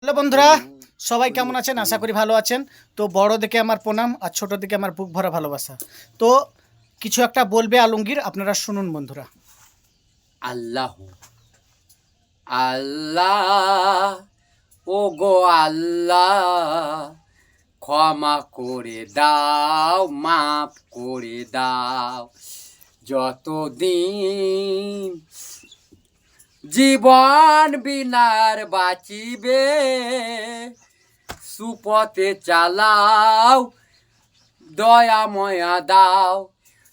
Hello বন্ধুরা, সবাই কেমন আছেন? আশা করি ভালো আছেন। তো বড় দিকে আমার প্রণাম আর ছোট দিকে আমার বুক ভরা ভালোবাসা। তো কিছু একটা বলবে আলমগীর, আপনারা শুনুন বন্ধুরা। আল্লাহ আল্লাহ ও গো আল্লাহ, ক্ষমা করে দাও, মাফ করে দাও। যতদিন জীবন বিনার বাঁচিবে, সুপথে চালাও, দয়াময়া দাও।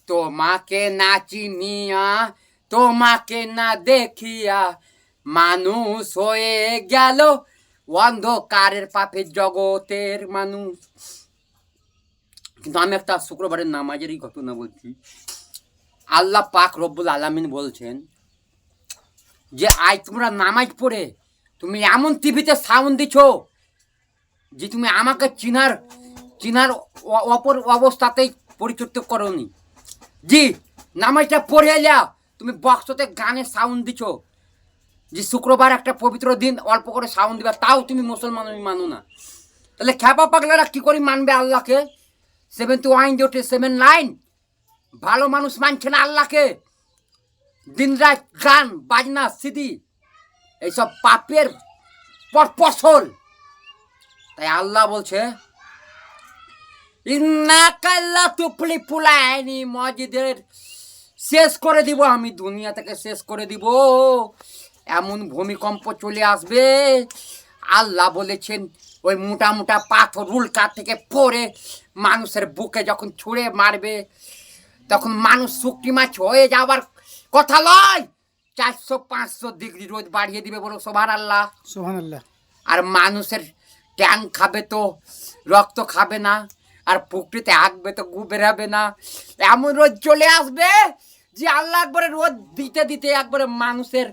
তোমাকে না চিনিয়া, তোমাকে না দেখিয়া মানুষ হয়ে গেল অন্ধকারের পাপের জগতের মানুষ। কিন্তু আমি একটা শুক্রবারের নামাজেরই ঘটনা বলছি। আল্লাহ পাক রব্বুল আলামিন বলছেন যে আজ তোমরা নামাজ পড়ে তুমি এমন টিভিতে সাউন্ড দিছ যে তুমি আমাকে চিনার অপর অবস্থাতেই পরিচিত করনি। জি, নামাজটা পড়ে এলা তুমি বক্সতে গানের সাউন্ড দিছ। যে শুক্রবার একটা পবিত্র দিন অল্প করে সাউন্ড দিবা, তাও তুমি মুসলমান মানো না। তাহলে খ্যাপা পাগলারা কি করে মানবে আল্লাহকে? 7179 ভালো মানুষ মানছে না আল্লাহকে। দিনরাত গান বাজনা সিডি এইসব পাপের ফসল। তাই আল্লাহ বলছে মসজিদের শেষ করে দিব, আমি দুনিয়া থেকে শেষ করে দিব। এমন ভূমিকম্প চলে আসবে, আল্লাহ বলেছেন ওই মোটা মোটা পাথর উল্কা থেকে পড়ে মানুষের বুকে যখন ছুঁড়ে মারবে, তখন মানুষ শুকটি মাছ হয়ে যাওয়ার কথা নয়, 400-500 ডিগ্রি রোদ বাড়িয়ে দিবে। বলো সুবহানাল্লাহ, সুবহানাল্লাহ। আর মানুষের ট্যাং খাবে তো রক্ত খাবে না, আর পুকুরিতে হাঁকবে তো গু বেরাবে না। এমন রোদ চলে আসবে যে আল্লাহ একবারে রোদ দিতে দিতে একবারে মানুষের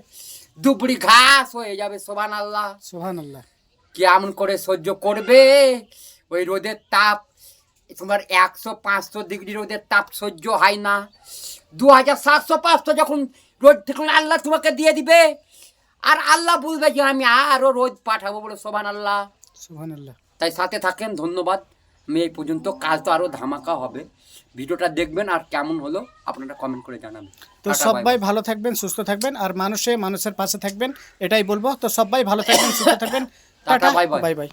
দুবড়ি ঘাস হয়ে যাবে। সুবহানাল্লাহ, সুবহানাল্লাহ। কেমন করে সহ্য করবে ওই রোদের তাপ? তোমার 100-500 ডিগ্রি রোদের তাপ সহ্য হয় না। 2700-500 যখন রোদ থেকে আল্লাহ তোমাকে দিয়ে দিবে, আর আল্লাহ বুঝবে যে আমি আরো রোদ পাঠাবো। বলে সুবহানাল্লাহ, সুবহানাল্লাহ। তাই সাথে থাকেন। ধন্যবাদ। আমি এই পর্যন্ত, কাল তো আরো ধামাকা হবে। ভিডিওটা দেখবেন আর কেমন হলো আপনারা কমেন্ট করে জানাবেন। তো সবাই ভালো থাকবেন, সুস্থ থাকবেন, আর মানুষের পাশে থাকবেন, এটাই বলবো। তো সবাই ভালো থাকবেন, সুস্থ থাকবেন। Tata, bye bye.